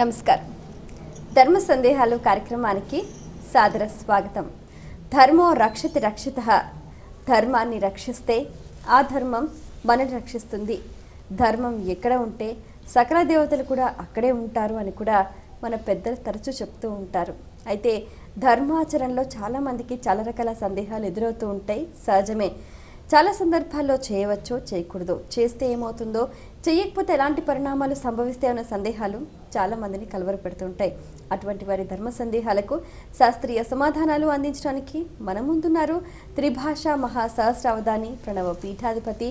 నమస్కారం. ధర్మ సందేహాలు కార్యక్రమానికి సాదర స్వాగతం. ధర్మో రక్షతి రక్షితః. ధర్మాన్ని రక్షిస్తే ఆ ధర్మం మనని రక్షిస్తుంది. ధర్మం ఎక్కడ ఉంటే సకల దేవతలు కూడా అక్కడే ఉంటారు అని కూడా మన పెద్దలు తరచూ చెప్తూ ఉంటారు. అయితే ధర్మాచరణలో చాలామందికి చాలా రకాల సందేహాలు ఎదురవుతూ ఉంటాయి. సహజమే. చాలా సందర్భాల్లో చేయవచ్చో చేయకూడదో, చేస్తే ఏమవుతుందో, చేయకపోతే ఎలాంటి పరిణామాలు సంభవిస్తాయో అన్న సందేహాలు చాలామందిని కలవరపెడుతుంటాయి. అటువంటి వారి ధర్మ సందేహాలకు శాస్త్రీయ సమాధానాలు అందించడానికి మన ముందున్నారు త్రిభాషా మహాసహస్రావధాని, ప్రణవ పీఠాధిపతి,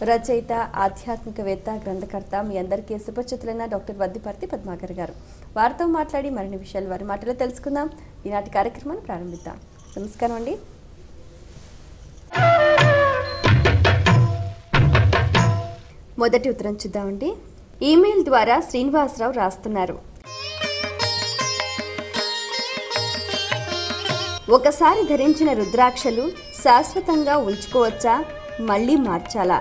రచయిత, ఆధ్యాత్మికవేత్త, గ్రంథకర్త, మీ అందరికీ సుపరిచితులైన డాక్టర్ వద్దిపర్తి పద్మాకర్ గారు. వారితో మాట్లాడి మరిన్ని విషయాలు వారి మాటలో తెలుసుకుందాం. ఈనాటి కార్యక్రమాన్ని ప్రారంభిద్దాం. నమస్కారం అండి. మొదటి ఉత్తరం చూద్దామండి. ఈమెయిల్ ద్వారా శ్రీనివాసరావు రాస్తున్నారు. ఒకసారి ధరించిన రుద్రాక్షలు శాశ్వతంగా ఉంచుకోవచ్చా, మళ్ళీ మార్చాలా,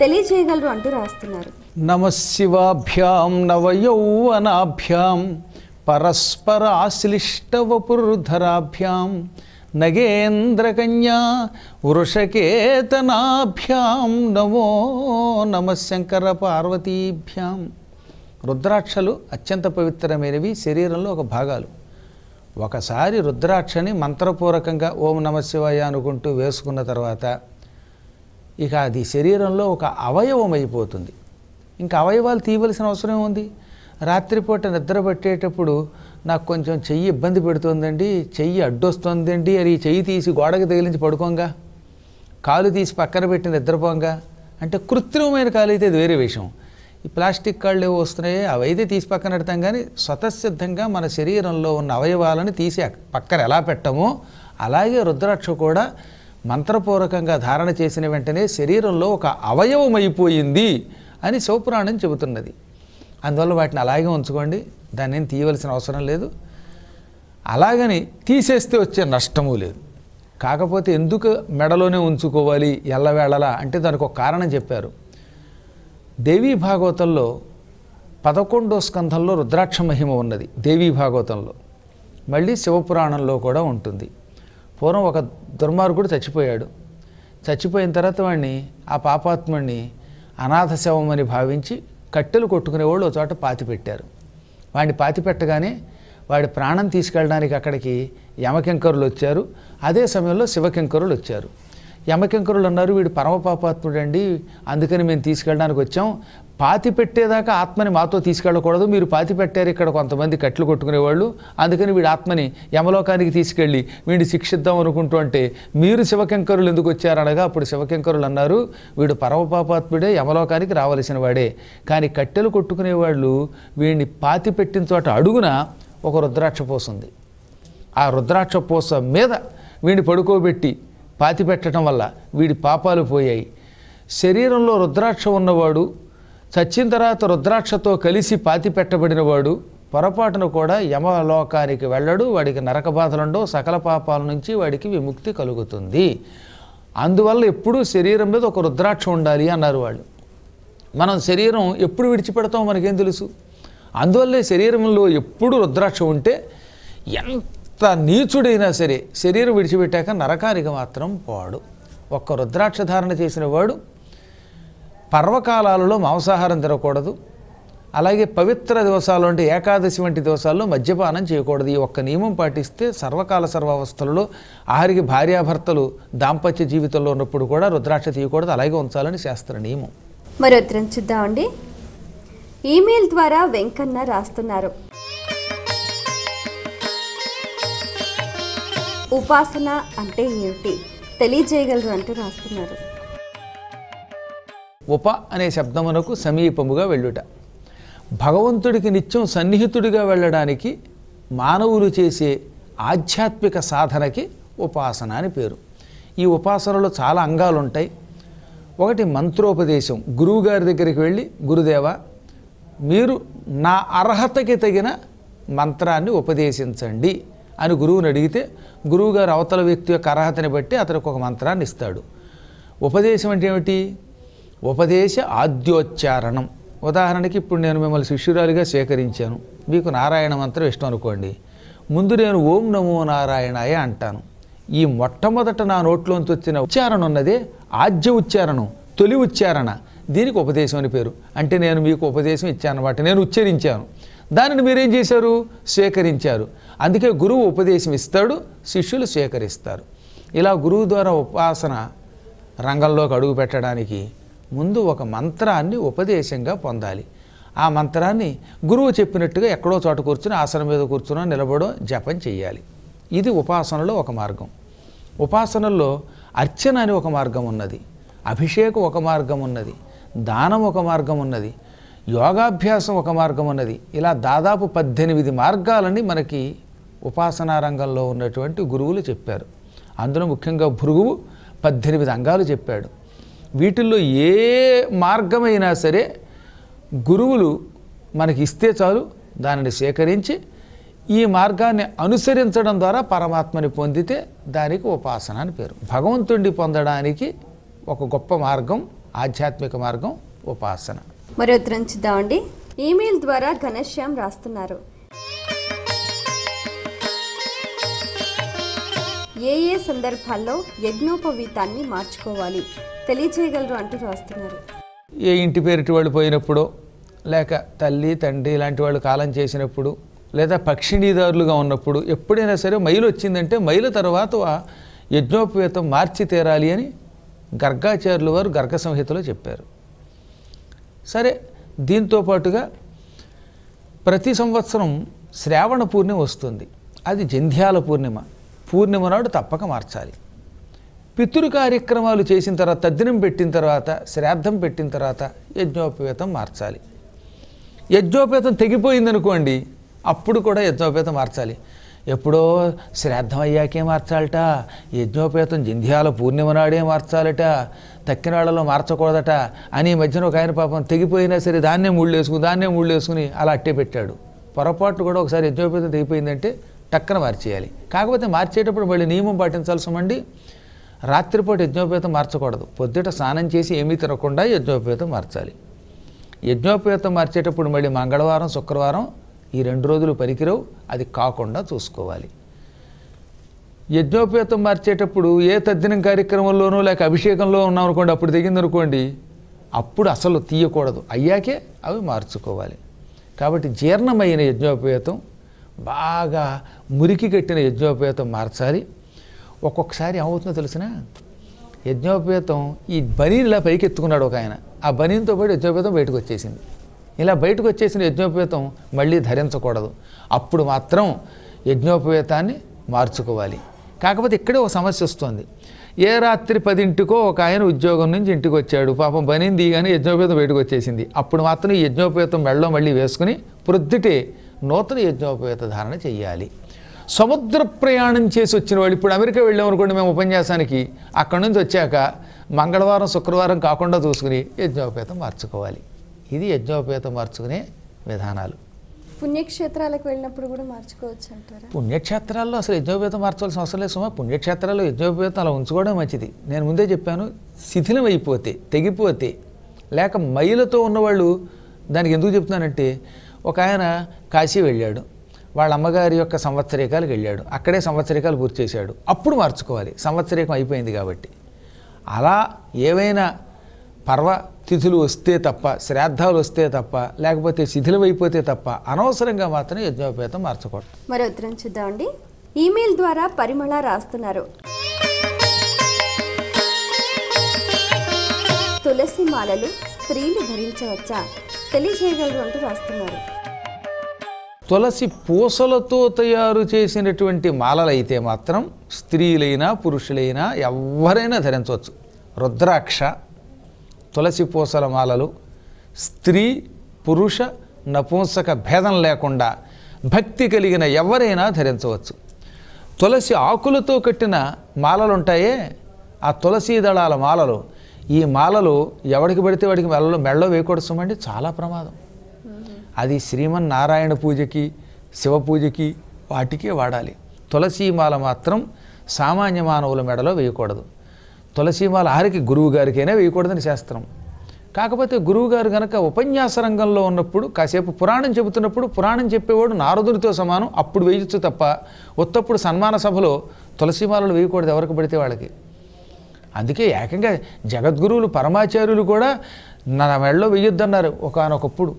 తెలియజేయగలరు అంటూ రాస్తున్నారు. నమశివాభ్యాం నవయౌవనాభ్యాం పరస్పర ఆశ్లిష్టవపుర్ధరాభ్యాం నగేంద్రకన్యా వృషకేతనాభ్యాం నమో నమశంకర పార్వతీభ్యాం. రుద్రాక్షలు అత్యంత పవిత్రమైనవి, శరీరంలో ఒక భాగాలు. ఒకసారి రుద్రాక్షని మంత్రపూర్వకంగా ఓం నమశివాయ అనుకుంటూ వేసుకున్న తర్వాత ఇక అది శరీరంలో ఒక అవయవం అయిపోతుంది. ఇంకా అవయవాలు తీయవలసిన అవసరం ఉంది. రాత్రిపూట నిద్ర పట్టేటప్పుడు నాకు కొంచెం చెయ్యి ఇబ్బంది పెడుతుందండి, చెయ్యి అడ్డొస్తుందండి అని చెయ్యి తీసి గోడకు తగిలించి పడుకోంగా, కాలు తీసి పక్కన పెట్టి నిద్రపోంగా అంటే కృత్రిమమైన కాలు అయితే అది వేరే విషయం. ఈ ప్లాస్టిక్ కాళ్ళు ఏవో వస్తున్నాయి, అవైతే తీసి పక్కన పెడతాం. కానీ స్వతసిద్ధంగా మన శరీరంలో ఉన్న అవయవాలను తీసి పక్కన ఎలా పెట్టమో అలాగే రుద్రాక్ష కూడా మంత్రపూర్వకంగా ధారణ చేసిన వెంటనే శరీరంలో ఒక అవయవం అయిపోయింది అని శివపురాణం చెబుతున్నది. అందువల్ల వాటిని అలాగే ఉంచుకోండి, దాన్ని ఏం తీయవలసిన అవసరం లేదు. అలాగని తీసేస్తే వచ్చే నష్టము లేదు. కాకపోతే ఎందుకు మెడలోనే ఉంచుకోవాలి ఎల్లవేళలా అంటే దానికి ఒక కారణం చెప్పారు. దేవీ భాగవతంలో 11వ స్కంధంలో రుద్రాక్ష మహిమ ఉన్నది. దేవీ భాగవతంలో మళ్ళీ శివపురాణంలో కూడా ఉంటుంది. పూర్వం ఒక దుర్మార్గుడు చచ్చిపోయాడు. చచ్చిపోయిన తర్వాత వాడిని, ఆ పాపాత్ముడిని అనాథ శవం అని భావించి కట్టెలు కొట్టుకునేవాళ్ళు ఒక చోట పాతిపెట్టారు. వాడిని పాతిపెట్టగానే వాడి ప్రాణం తీసుకెళ్ళడానికి అక్కడికి యమకింకరులు వచ్చారు. అదే సమయంలో శివకింకరులు వచ్చారు. యమకింకరులు అన్నారు, వీడు పరమపాపాత్ముడు అండి, అందుకని మేము తీసుకెళ్ళడానికి వచ్చాం. పాతి పెట్టేదాకా ఆత్మని మాతో తీసుకెళ్ళకూడదు, మీరు పాతి పెట్టారు ఇక్కడ కొంతమంది కట్లు కొట్టుకునేవాళ్ళు, అందుకని వీడి ఆత్మని యమలోకానికి తీసుకెళ్ళి వీడిని శిక్షిద్దాం అనుకుంటూ అంటే మీరు శివకింకరులు ఎందుకు వచ్చారనగా అప్పుడు శివకింకరులు అన్నారు, వీడు పరమపాపాత్ముడే, యమలోకానికి రావలసిన వాడే. కానీ కట్టెలు కొట్టుకునేవాళ్ళు వీడిని పాతి పెట్టిన చోట అడుగున ఒక రుద్రాక్ష పోస ఉంది. ఆ రుద్రాక్ష పోస మీద వీడిని పడుకోబెట్టి పాతి పెట్టడం వల్ల వీడి పాపాలు పోయాయి. శరీరంలో రుద్రాక్ష ఉన్నవాడు చచ్చిన తర్వాత రుద్రాక్షతో కలిసి పాతి పెట్టబడినవాడు పొరపాటున కూడా యమలోకానికి వెళ్ళడు, వాడికి నరక బాధలుండవు, సకల పాపాల నుంచి వాడికి విముక్తి కలుగుతుంది. అందువల్ల ఎప్పుడూ శరీరం మీద ఒక రుద్రాక్ష ఉండాలి అన్నారు వాళ్ళు. మనం శరీరం ఎప్పుడు విడిచిపెడతామో మనకేం తెలుసు. అందువల్లే శరీరంలో ఎప్పుడు రుద్రాక్ష ఉంటే ఎంత నీచుడైనా సరే శరీరం విడిచిపెట్టాక నరకానికి మాత్రం పోడు. ఒక్క రుద్రాక్ష ధారణ చేసిన వాడు పర్వకాలాలలో మాంసాహారం తినకూడదు. అలాగే పవిత్ర దివసాలు అంటే ఏకాదశి వంటి దివసాల్లో మద్యపానం చేయకూడదు. ఈ ఒక్క నియమం పాటిస్తే సర్వకాల సర్వావస్థలలో ఆఖరికి భార్యాభర్తలు దాంపత్య జీవితంలో ఉన్నప్పుడు కూడా రుద్రాక్ష తీయకూడదు, అలాగే ఉంచాలని శాస్త్ర నియమం. మరో ఉత్తరం చూద్దామండి. ఈమెయిల్ ద్వారా వెంకన్న రాస్తున్నారు. ఉపాసన అంటే ఏమిటి, తెలియజేయగలరు అంటూ రాస్తున్నారు. ఉప అనే శబ్దమునకు సమీపముగా వెళ్ళుట. భగవంతుడికి నిత్యం సన్నిహితుడిగా వెళ్ళడానికి మానవులు చేసే ఆధ్యాత్మిక సాధనకి ఉపాసన అని పేరు. ఈ ఉపాసనలో చాలా అంగాలు ఉంటాయి. ఒకటి మంత్రోపదేశం. గురువుగారి దగ్గరికి వెళ్ళి, గురుదేవ మీరు నా అర్హతకి తగిన మంత్రాన్ని ఉపదేశించండి అని గురువుని అడిగితే గురువుగారు అవతల వ్యక్తి యొక్క అర్హతని బట్టి అతనికి ఒక మంత్రాన్ని ఇస్తాడు. ఉపదేశం అంటే ఏమిటి? ఉపదేశ ఆద్యోచ్చారణం. ఉదాహరణకి ఇప్పుడు నేను మిమ్మల్ని శిష్యురాలిగా స్వీకరించాను, మీకు నారాయణ మంత్రం ఇష్టం అనుకోండి. ముందు నేను ఓం నమో నారాయణాయ అంటాను. ఈ మొట్టమొదట నా నోట్లోంచి వచ్చిన ఉచ్చారణ ఉన్నదే ఆద్య ఉచ్చారణం, తొలి ఉచ్చారణ, దీనికి ఉపదేశం అని పేరు. అంటే నేను మీకు ఉపదేశం ఇచ్చాను అన్నమాట, నేను ఉచ్చరించాను, దానిని మీరేం చేశారు, స్వీకరించారు. అందుకే గురువు ఉపదేశం ఇస్తాడు, శిష్యులు స్వీకరిస్తారు. ఇలా గురువు ద్వారా ఉపాసన రంగంలోకి అడుగు పెట్టడానికి ముందు ఒక మంత్రాన్ని ఉపదేశంగా పొందాలి. ఆ మంత్రాన్ని గురువు చెప్పినట్టుగా ఎక్కడో చోట కూర్చుని, ఆసనం మీద కూర్చునో నిలబడో జపం చేయాలి. ఇది ఉపాసనలో ఒక మార్గం. ఉపాసనల్లో అర్చన అని ఒక మార్గం ఉన్నది, అభిషేకం ఒక మార్గం ఉన్నది, దానం ఒక మార్గం ఉన్నది, యోగాభ్యాసం ఒక మార్గం ఉన్నది. ఇలా దాదాపు 18 మార్గాలని మనకి ఉపాసనా రంగంలో ఉన్నటువంటి గురువులు చెప్పారు. అందులో ముఖ్యంగా భృగువు 18 అంగాలు చెప్పాడు. వీటిల్లో ఏ మార్గమైనా సరే గురువులు మనకి ఇస్తే చాలు, దానిని సేకరించి ఈ మార్గాన్ని అనుసరించడం ద్వారా పరమాత్మని పొందితే దానికి ఉపాసన అని పేరు. భగవంతుడిని పొందడానికి ఒక గొప్ప మార్గం, ఆధ్యాత్మిక మార్గం ఉపాసన. మరి ఉత్తరం చూద్దామండి. ఈమెయిల్ ద్వారా ఘనశ్యామ్ రాస్తున్నారు. ఏ ఏ సందర్భాల్లో యజ్ఞోపవీతాన్ని మార్చుకోవాలి తెలియజేయగలరు అంటూ రాస్తున్నారు. ఏ ఇంటి పేరిటి వాళ్ళు పోయినప్పుడు, లేక తల్లి తండ్రి ఇలాంటి వాళ్ళు కాలం చేసినప్పుడు, లేదా పక్షిణీదారులుగా ఉన్నప్పుడు ఎప్పుడైనా సరే మైలు వచ్చిందంటే మైలు తర్వాత యజ్ఞోపవీతం మార్చి తీరాలి అని గర్గాచార్యులు వారు గర్గ సంహితలో చెప్పారు. సరే, దీంతో పాటుగా ప్రతి సంవత్సరం శ్రావణ పూర్ణిమ వస్తుంది. అది జంధ్యాల పూర్ణిమ. పూర్ణిమ నాడు తప్పక మార్చాలి. పితృ కార్యక్రమాలు చేసిన తర్వాత, తద్దినం పెట్టిన తర్వాత, శ్రాద్ధం పెట్టిన తర్వాత యజ్ఞోపవీతం మార్చాలి. యజ్ఞోపవీతం తెగిపోయిందనుకోండి, అప్పుడు కూడా యజ్ఞోపవీతం మార్చాలి. ఎప్పుడో శ్రాద్ధం అయ్యాకే మార్చాలట, యజ్ఞోపవీతం జంధ్యాల పూర్ణిమ నాడే మార్చాలట, తక్కిన వాళ్ళలో మార్చకూడదట అని ఈ మధ్యన ఒక ఆయన పాపం తెగిపోయినా సరే దాన్నే ముళ్ళు వేసుకుని అలా అట్టే పెట్టాడు. పొరపాటు కూడా ఒకసారి యజ్ఞోపవీతం తెగిపోయిందంటే టక్కన మార్చేయాలి. కాకపోతే మార్చేటప్పుడు మళ్ళీ నియమం పాటించాల్సమండి. రాత్రిపూట యజ్ఞోపవీతం మార్చకూడదు, పొద్దుట స్నానం చేసి ఏమీ తినకుండా యజ్ఞోపవీతం మార్చాలి. యజ్ఞోపవీతం మార్చేటప్పుడు మళ్ళీ మంగళవారం శుక్రవారం ఈ 2 రోజులు పనికిరావు, అది కాకుండా చూసుకోవాలి. యజ్ఞోపవీతం మార్చేటప్పుడు ఏ తద్దినం కార్యక్రమంలోనూ లేక అభిషేకంలో ఉన్నాం అనుకోండి, అప్పుడు తెగిందనుకోండి, అప్పుడు అసలు తీయకూడదు, అయ్యాకే అవి మార్చుకోవాలి. కాబట్టి జీర్ణమైన యజ్ఞోపవీతం, బాగా మురికి కట్టిన యజ్ఞోపవీతం మార్చాలి. ఒక్కొక్కసారి ఏమవుతుందో తెలిసిన, యజ్ఞోపవీతం ఈ బనీని ఇలా పైకి ఎత్తుకున్నాడు ఒక ఆయన, ఆ బనీన్తో పాటు యజ్ఞోపవీతం బయటకు వచ్చేసింది. ఇలా బయటకు వచ్చేసిన యజ్ఞోపవీతం మళ్ళీ ధరించకూడదు. అప్పుడు మాత్రం యజ్ఞోపవీతాన్ని మార్చుకోవాలి. కాకపోతే ఇక్కడే ఒక సమస్య వస్తుంది. ఏ రాత్రి 10ంటికో ఒక ఆయన ఉద్యోగం నుంచి ఇంటికి వచ్చాడు, పాపం బనీని దిగానే యజ్ఞోపవీతం బయటకు వచ్చేసింది. అప్పుడు మాత్రం ఈ యజ్ఞోపవీతం మెడలో మళ్ళీ వేసుకుని ప్రొద్దుటే నూతన యజ్ఞోపవీత ధారణ చెయ్యాలి. సముద్ర ప్రయాణం చేసి వచ్చిన వాళ్ళు, ఇప్పుడు అమెరికా వెళ్ళామనుకోండి మేము ఉపన్యాసానికి, అక్కడి నుంచి వచ్చాక మంగళవారం శుక్రవారం కాకుండా చూసుకుని యజ్ఞోపవీతం మార్చుకోవాలి. ఇది యజ్ఞోపవీతం మార్చుకునే విధానాలు. పుణ్యక్షేత్రాలకు వెళ్ళినప్పుడు కూడా మార్చుకోవచ్చు అంటారా? పుణ్యక్షేత్రాల్లో అసలు యజ్ఞోపవీతం మార్చాల్సిన అవసరం లేదు సుమా. పుణ్యక్షేత్రాల్లో యజ్ఞోపవీతం అలా ఉంచుకోవడం మంచిది. నేను ముందే చెప్పాను, శిథిలం అయిపోతే, తెగిపోతే, లేక మైలతో ఉన్నవాళ్ళు, దానికి ఎందుకు చెప్తున్నానంటే, ఒక ఆయన కాశీ వెళ్ళాడు, వాళ్ళ అమ్మగారి యొక్క సంవత్సరీకాలకు వెళ్ళాడు, అక్కడే సంవత్సరీకాలు పూర్తి చేశాడు, అప్పుడు మార్చుకోవాలి, సంవత్సరీకం అయిపోయింది కాబట్టి. అలా ఏవైనా పర్వ తిథులు వస్తే తప్ప, శ్రాద్ధాలు వస్తే తప్ప, లేకపోతే శిథిలం అయిపోతే తప్ప అనవసరంగా మాత్రం యజ్ఞోపవీతం మార్చకూడదు. మరి ఉత్తరం చూద్దామండి. ఈమెయిల్ ద్వారా పరిమళ రాస్తున్నారు. తులసి మాలలు స్త్రీలు ధరించవచ్చా తెలియజేయగలరు అంటూ రాస్తున్నారు. తులసి పూసలతో తయారు చేసినటువంటి మాలలైతే మాత్రం స్త్రీలైనా పురుషులైనా ఎవరైనా ధరించవచ్చు. రుద్రాక్ష, తులసి పూసల మాలలు స్త్రీ పురుష నపుంసక భేదం లేకుండా భక్తి కలిగిన ఎవరైనా ధరించవచ్చు. తులసి ఆకులతో కట్టిన మాలలు ఉంటాయే, ఆ తులసీ దళాల మాలలు, ఈ మాలలు ఎవడికి పడితే వాడికి మెడలో వేయకూడదు సుమండి, చాలా ప్రమాదం. అది శ్రీమన్నారాయణ పూజకి, శివ పూజకి, వాటికే వాడాలి. తులసీమాల మాత్రం సామాన్య మానవుల మెడలో వేయకూడదు. తులసీమాల ఆరికి గురువు గారికైనా వేయకూడదని శాస్త్రం. కాకపోతే గురువుగారు కనుక ఉపన్యాస రంగంలో ఉన్నప్పుడు కాసేపు పురాణం చెబుతున్నప్పుడు పురాణం చెప్పేవాడు నారదుడితో సమానం, అప్పుడు వేయచ్చు తప్ప ఒత్తప్పుడు సన్మాన సభలో తులసిమాలలు వేయకూడదు ఎవరికి పడితే వాళ్ళకి. అందుకే ఏకంగా జగద్గురువులు పరమాచార్యులు కూడా నా మెడలో వెయ్యొద్దన్నారు ఒకానొకప్పుడు.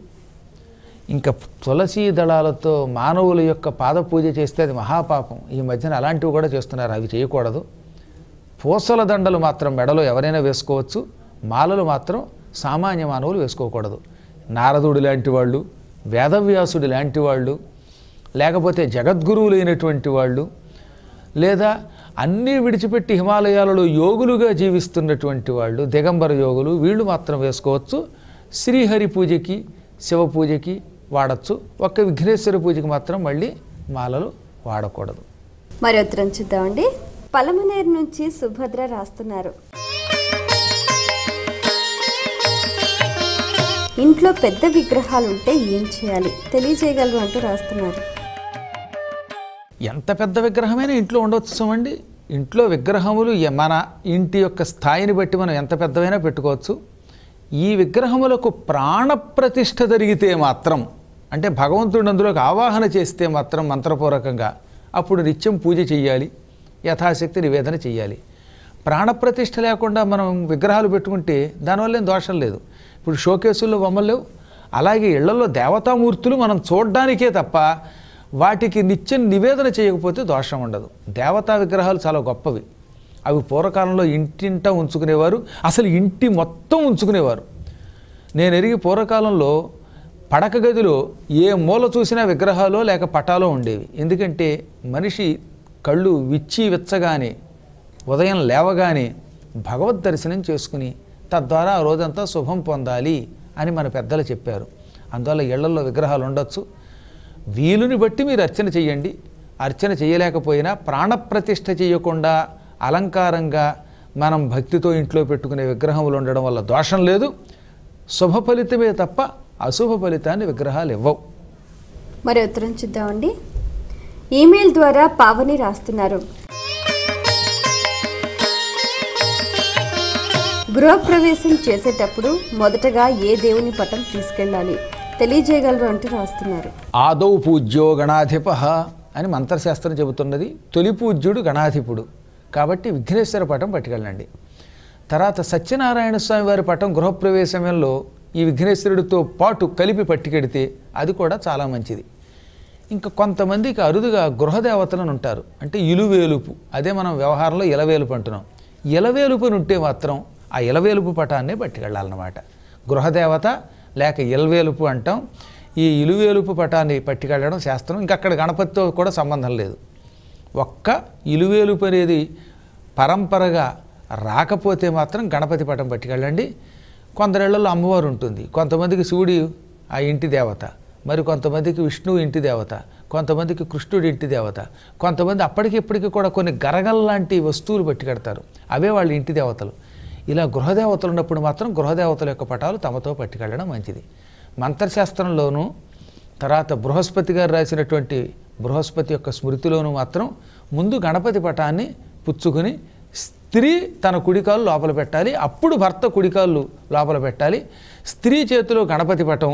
ఇంకా తులసీ దళాలతో మానవుల యొక్క పాద పూజ చేస్తే అది మహాపాపం. ఈ మధ్యన అలాంటివి కూడా చేస్తున్నారు, అవి చేయకూడదు. పూసల దండలు మాత్రం మెడలో ఎవరైనా వేసుకోవచ్చు, మాలలు మాత్రం సామాన్య మానవులు వేసుకోకూడదు. నారదుడు లాంటి వాళ్ళు, వేదవ్యాసుడు లాంటి వాళ్ళు, లేకపోతే జగద్గురువులైనటువంటి వాళ్ళు, లేదా అన్నీ విడిచిపెట్టి హిమాలయాలలో యోగులుగా జీవిస్తున్నటువంటి వాళ్ళు, దిగంబర యోగులు, వీళ్ళు మాత్రం వేసుకోవచ్చు. శ్రీహరి పూజకి శివ పూజకి వాడచ్చు, ఒక్క విఘ్నేశ్వర పూజకి మాత్రం మళ్ళీ మాలలు వాడకూడదు. మరి ఉత్తరం చూద్దామండి. పలమనేరు నుంచి సుభద్ర రాస్తున్నారు. ఇంట్లో పెద్ద విగ్రహాలు ఉంటే ఏం చేయాలి తెలియజేయగలరు అంటూ రాస్తున్నారు. ఎంత పెద్ద విగ్రహమైనా ఇంట్లో ఉండవచ్చు అండి. ఇంట్లో విగ్రహములు మన ఇంటి యొక్క స్థాయిని బట్టి మనం ఎంత పెద్దవైనా పెట్టుకోవచ్చు. ఈ విగ్రహములకు ప్రాణప్రతిష్ఠ జరిగితే మాత్రం, అంటే భగవంతుడు అందులోకి ఆవాహన చేస్తే మాత్రం మంత్రపూర్వకంగా, అప్పుడు నిత్యం పూజ చెయ్యాలి, యథాశక్తి నివేదన చెయ్యాలి. ప్రాణప్రతిష్ఠ లేకుండా మనం విగ్రహాలు పెట్టుకుంటే దానివల్ల ఏం దోషం లేదు. ఇప్పుడు షోకేసుల్లో బొమ్మలు లేవు, అలాగే ఇళ్లలో దేవతామూర్తులు మనం చూడ్డానికే తప్ప వాటికి నిత్యం నివేదన చేయకపోతే దోషం ఉండదు. దేవతా విగ్రహాలు చాలా గొప్పవి. అవి పూర్వకాలంలో ఇంటింటా ఉంచుకునేవారు, అసలు ఇంటి మొత్తం ఉంచుకునేవారు. నేను ఎరిగి పూర్వకాలంలో పడక గదిలో ఏ మూల చూసినా విగ్రహాలు లేక పటాలో ఉండేవి. ఎందుకంటే మనిషి కళ్ళు విచ్చి విచ్చగానే ఉదయం లేవగానే భగవద్ దర్శనం చేసుకుని తద్వారా ఆ రోజంతా శుభం పొందాలి అని మన పెద్దలు చెప్పారు. అందువల్ల ఇళ్లలో విగ్రహాలు ఉండొచ్చు. వీలుని బట్టి మీరు అర్చన చెయ్యండి. అర్చన చేయలేకపోయినా ప్రాణప్రతిష్ఠ చేయకుండా అలంకారంగా మనం భక్తితో ఇంట్లో పెట్టుకునే విగ్రహములు ఉండడం వల్ల దోషం లేదు. శుభ ఫలితమే తప్ప అశుభ ఫలితాన్ని విగ్రహాలు ఇవ్వవు. మరి ఉత్తరం చూద్దామండి. ఈమెయిల్ ద్వారా పావని రాస్తున్నారు. గృహప్రవేశం చేసేటప్పుడు మొదటగా ఏ దేవుని పటం తీసుకెళ్ళాలి తెలియజేయగలరు అంటూ రాస్తున్నారు. ఆదౌ పూజ్యో గణాధిప అని మంత్రశాస్త్రం చెబుతున్నది. తొలి పూజ్యుడు గణాధిపుడు కాబట్టి విఘ్నేశ్వర పటం పట్టుకెళ్ళండి. తర్వాత సత్యనారాయణ స్వామి వారి పటం గృహప్రవేశంలో ఈ విఘ్నేశ్వరుడితో పాటు కలిపి పట్టుకెడితే అది కూడా చాలా మంచిది. ఇంకా కొంతమందికి అరుదుగా గృహదేవతలను ఉంటారు, అంటే ఇలువేలుపు, అదే మనం వ్యవహారంలో ఇలవేలుపు అంటున్నాం. ఇలవేలుపుని ఉంటే మాత్రం ఆ ఇలవేలుపు పటాన్నే పట్టుకెళ్ళాలన్నమాట. గృహదేవత లేక ఇలవేలుపు అంటాం. ఈ ఇలువేలుపు పటాన్ని పట్టుకెళ్ళడం శాస్త్రం. ఇంకా అక్కడ గణపతితో కూడా సంబంధం లేదు. ఒక్క ఇలువేలుపు అనేది పరంపరగా రాకపోతే మాత్రం గణపతి పటం పట్టుకెళ్ళండి. కొందరిళ్లలో అమ్మవారు ఉంటుంది, కొంతమందికి శివుడి ఆ ఇంటి దేవత, మరి కొంతమందికి విష్ణువు ఇంటి దేవత, కొంతమందికి కృష్ణుడి ఇంటి దేవత, కొంతమంది అప్పటికిప్పటికీ కూడా కొన్ని గరగల్ లాంటి వస్తువులు పట్టుకెడతారు, అవే వాళ్ళ ఇంటి దేవతలు. ఇలా గృహదేవతలు ఉన్నప్పుడు మాత్రం గృహదేవతల యొక్క పటాలు తమతో పట్టుకెళ్ళడం మంచిది. మంత్రశాస్త్రంలోనూ తర్వాత బృహస్పతి గారు రాసినటువంటి బృహస్పతి యొక్క స్మృతిలోనూ మాత్రం ముందు గణపతి పటాన్ని పుచ్చుకుని స్త్రీ తన కుడికాలు లోపల పెట్టాలి, అప్పుడు భర్త కుడికాళ్ళు లోపల పెట్టాలి. స్త్రీ చేతిలో గణపతి పటం,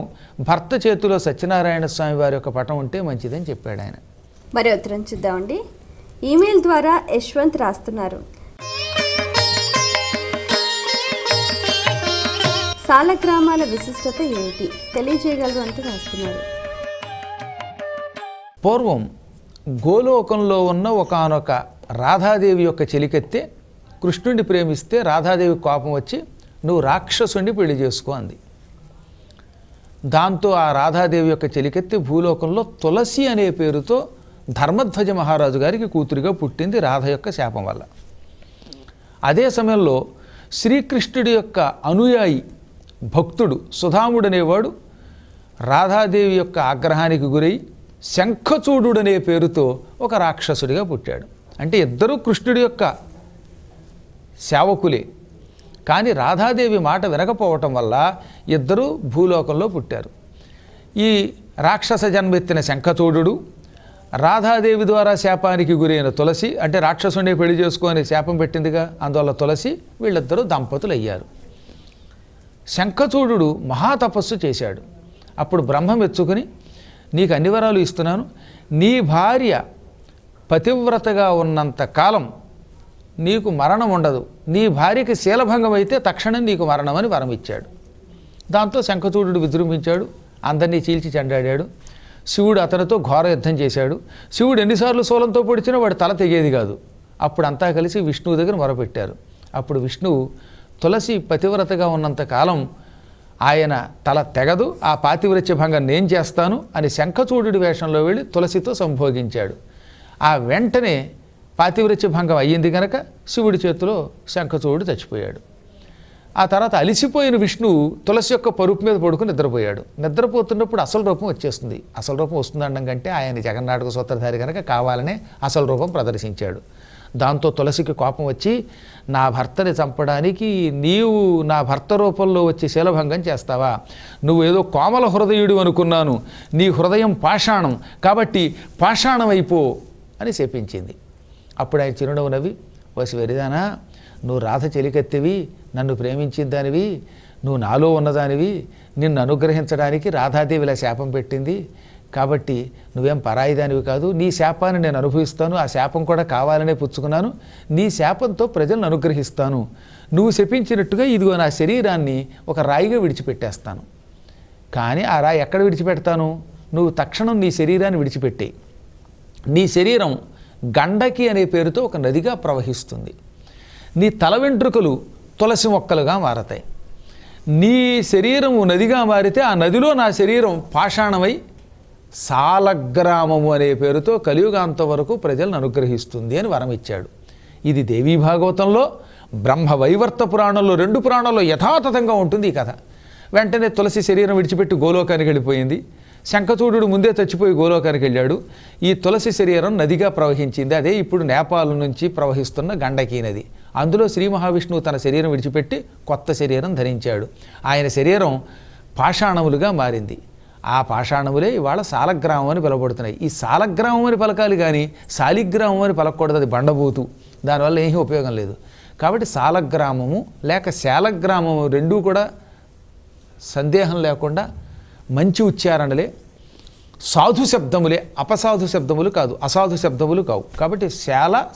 భర్త చేతిలో సత్యనారాయణ స్వామి వారి యొక్క పటం ఉంటే మంచిదని చెప్పాడు ఆయన. మరి ఉత్తరం చూద్దామండి. ఈమెయిల్ ద్వారా యశ్వంత్ రాస్తున్నారు. సాలగ్రామాల విశిష్టత ఏమిటి తెలియజేయగలరు అంటూ రాస్తున్నారు. పూర్వం గోలోకంలో ఉన్న ఒకానొక రాధాదేవి యొక్క చెలికెత్తే కృష్ణుడిని ప్రేమిస్తే రాధాదేవి కోపం వచ్చి నువ్వు రాక్షసుని పెళ్లి చేసుకో అంది. దాంతో ఆ రాధాదేవి యొక్క చెలికెత్తి భూలోకంలో తులసి అనే పేరుతో ధర్మధ్వజ మహారాజు గారికి కూతురిగా పుట్టింది రాధ యొక్క శాపం వల్ల. అదే సమయంలో శ్రీకృష్ణుడి యొక్క అనుయాయి భక్తుడు సుధాముడు అనేవాడు రాధాదేవి యొక్క ఆగ్రహానికి గురై శంఖచూడు అనే పేరుతో ఒక రాక్షసుడిగా పుట్టాడు. అంటే ఇద్దరూ కృష్ణుడి యొక్క సేవకులే, కానీ రాధాదేవి మాట వినకపోవటం వల్ల ఇద్దరూ భూలోకంలో పుట్టారు. ఈ రాక్షస జన్మెత్తిన శంఖచూడు, రాధాదేవి ద్వారా శాపానికి గురైన తులసి, అంటే రాక్షసుని పెళ్లి చేసుకొని శాపం పెట్టిందిగా, అందువల్ల తులసి, వీళ్ళిద్దరూ దంపతులు అయ్యారు. శంఖచూడు మహాతపస్సు చేశాడు. అప్పుడు బ్రహ్మ మెచ్చుకుని, నీకు అన్ని వరాలు ఇస్తున్నాను, నీ భార్య పతివ్రతగా ఉన్నంత కాలం నీకు మరణం ఉండదు, నీ భార్యకి శీలభంగం అయితే తక్షణం నీకు మరణం అని వరం ఇచ్చాడు. దాంతో శంఖచూడు విజృంభించాడు, అందరినీ చీల్చి చెండాడాడు. శివుడు అతనితో ఘోర యుద్ధం చేశాడు. శివుడు ఎన్నిసార్లు శూలంతో పొడిచినా వాడి తల తెగేది కాదు. అప్పుడు అంతా కలిసి విష్ణువు దగ్గర మొరపెట్టారు. అప్పుడు విష్ణువు తులసి పతివ్రతగా ఉన్నంత కాలం ఆయన తల తెగదు, ఆ పాతివ్రత్య భంగం నేను చేస్తాను అని శంఖచూడు వేషంలో వెళ్ళి తులసితో సంభోగించాడు. ఆ వెంటనే పాతివ్రత్య భంగం అయ్యింది కనుక శివుడి చేతిలో శంఖచూడు చచ్చిపోయాడు. ఆ తర్వాత అలిసిపోయిన విష్ణువు తులసి యొక్క పరుపు మీద పడుకుని నిద్రపోయాడు. నిద్రపోతున్నప్పుడు అసలు రూపం వచ్చేస్తుంది. అసలు రూపం వస్తుందనడం కంటే ఆయన జగన్నాటక సూత్రధారి కనుక కావాలనే అసలు రూపం ప్రదర్శించాడు. దాంతో తులసికి కోపం వచ్చి, నా భర్తని చంపడానికి నీవు నా భర్త రూపంలో వచ్చి శీలభంగం చేస్తావా? నువ్వు ఏదో కోమల హృదయుడు అనుకున్నాను, నీ హృదయం పాషాణం, కాబట్టి పాషాణం అయిపో అని శపించింది. అప్పుడు ఆయన చిరునవ్వు నవ్వి, వసి వెరిదానా, నువ్వు రాధ చెలికెత్తివి, నన్ను ప్రేమించిన దానివి, నువ్వు నాలో ఉన్నదానివి, నిన్ను అనుగ్రహించడానికి రాధాదేవి ఇలా శాపం పెట్టింది, కాబట్టి నువ్వేం పరాయిదానివి కాదు, నీ శాపాన్ని నేను అనుభవిస్తాను, ఆ శాపం కూడా కావాలనే పుచ్చుకున్నాను, నీ శాపంతో ప్రజలను అనుగ్రహిస్తాను, నువ్వు శపించినట్టుగా ఇదిగో నా శరీరాన్ని ఒక రాయిగా విడిచిపెట్టేస్తాను. కానీ ఆ రాయి ఎక్కడ విడిచిపెడతాను? నువ్వు తక్షణం నీ శరీరాన్ని విడిచిపెట్టేయి. నీ శరీరం గండకి అనే పేరుతో ఒక నదిగా ప్రవహిస్తుంది. నీ తల వెంట్రుకలు తులసి మొక్కలుగా మారతాయి. నీ శరీరము నదిగా మారితే ఆ నదిలో నా శరీరం పాషాణమై సాలగ్రామము అనే పేరుతో కలియుగాంతం వరకు ప్రజలను అనుగ్రహిస్తుంది అని వరం ఇచ్చాడు. ఇది దేవీ భాగవతంలో, బ్రహ్మవైవర్త పురాణంలో, 2 పురాణాల్లో యథాతథంగా ఉంటుంది ఈ కథ. వెంటనే తులసి శరీరం విడిచిపెట్టి గోలోకానికి వెళ్ళిపోయింది. శంఖచూడు ముందే చచ్చిపోయి గోలోకానికి వెళ్ళాడు. ఈ తులసి శరీరం నదిగా ప్రవహించింది. అదే ఇప్పుడు నేపాల్ నుంచి ప్రవహిస్తున్న గండకీ నది. అందులో శ్రీ మహావిష్ణువు తన శరీరం విడిచిపెట్టి కొత్త శరీరం ధరించాడు. ఆయన శరీరం పాషాణములుగా మారింది. ఆ పాషాణములే ఇవాళ సాలగ్రామం అని పిలవబడుతున్నాయి. ఈ సాలగ్రామం అని పలకాలి కానీ శాలిగ్రామం అని పలకూడదు, అది బండబూతు, దానివల్ల ఏమీ ఉపయోగం లేదు. కాబట్టి సాలగ్రామము లేక శాలగ్రామము రెండూ కూడా సందేహం లేకుండా మంచి ఉచ్చారణలే, సాధు శబ్దములే, అపసాధు శబ్దములు కాదు, అసాధు శబ్దములు కావు. కాబట్టి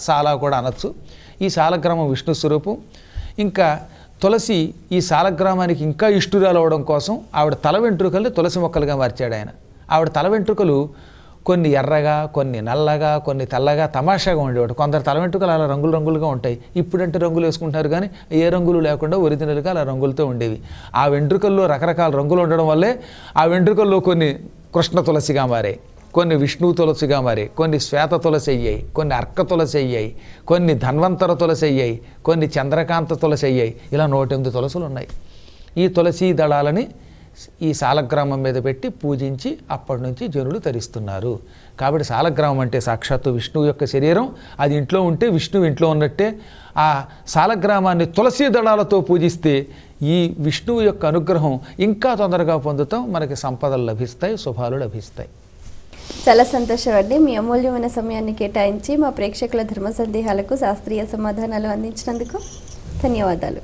సాల కూడా అనొచ్చు. ఈ సాలగ్రామం విష్ణు స్వరూపం. ఇంకా తులసి ఈ సాలగ్రామానికి ఇంకా ఇష్టురాలు అవడం కోసం ఆవిడ తల వెంట్రుకల్ని తులసి మొక్కలుగా మార్చాడు ఆయన. ఆవిడ తల వెంట్రుకలు కొన్ని ఎర్రగా, కొన్ని నల్లగా, కొన్ని తెల్లగా తమాషాగా ఉండేవాడు. కొందరు తల వెంట్రుకలు అలా రంగులు రంగులుగా ఉంటాయి. ఇప్పుడంటే రంగులు వేసుకుంటారు కానీ ఏ రంగులు లేకుండా ఒరిజినల్గా అలా రంగులతో ఉండేవి. ఆ వెంట్రుకల్లో రకరకాల రంగులు ఉండడం వల్లే ఆ వెంట్రుకల్లో కొన్ని కృష్ణ తులసిగా మారాయి, కొన్ని విష్ణు తులసిగా మారాయి, కొన్ని శ్వేత తులసి అయ్యాయి, కొన్ని అర్క తులసి అయ్యాయి, కొన్ని ధన్వంతర తులసి అయ్యాయి, కొన్ని చంద్రకాంత తులసి అయ్యాయి. ఇలా 108 తులసులు ఉన్నాయి. ఈ తులసి దళాలని ఈ సాలగ్రామం మీద పెట్టి పూజించి అప్పటి నుంచి జనులు తరిస్తున్నారు. కాబట్టి సాలగ్రామం అంటే సాక్షాత్తు విష్ణువు యొక్క శరీరం. అది ఇంట్లో ఉంటే విష్ణువు ఇంట్లో ఉన్నట్టే. ఆ సాలగ్రామాన్ని తులసి దళాలతో పూజిస్తే ఈ విష్ణువు యొక్క అనుగ్రహం ఇంకా తొందరగా పొందుతాం, మనకి సంపదలు లభిస్తాయి, శుభాలు లభిస్తాయి. చాలా సంతోషం అండి. మీ అమూల్యమైన సమయాన్ని కేటాయించి మా ప్రేక్షకుల ధర్మ సందేహాలకు శాస్త్రీయ సమాధానాలు అందించినందుకు ధన్యవాదాలు.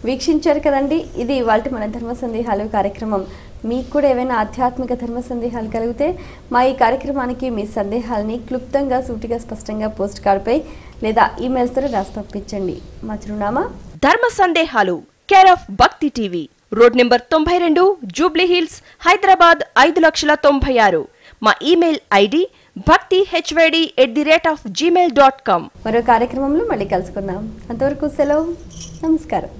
వీక్షించారు కదండి, ఇది ఇవాల్టి మన ధర్మ సందేహాలు కార్యక్రమం. మీకు కూడా ఏవైనా ఆధ్యాత్మిక ధర్మ సందేహాలు కలిగితే మా ఈ కార్యక్రమానికి మీ సందేహాలని క్లుప్తంగా, సూటిగా, స్పష్టంగా పోస్ట్ కార్డ్పై లేదా ఈమెయిల్స్ ద్వారా రాసి పంపించండి. మా చిరునామా ధర్మ సందేహాలు, కేర్ ఆఫ్ భక్తి TV, road number 92, Jubilee hills, Hyderabad 5,96,000. మా ఈమెయిల్ ఐడి bhaktihyd@gmail.com. మరో కార్యక్రమంలో మళ్ళీ కలుసుకుందాం. అంతవరకు సెలవు, నమస్కారం.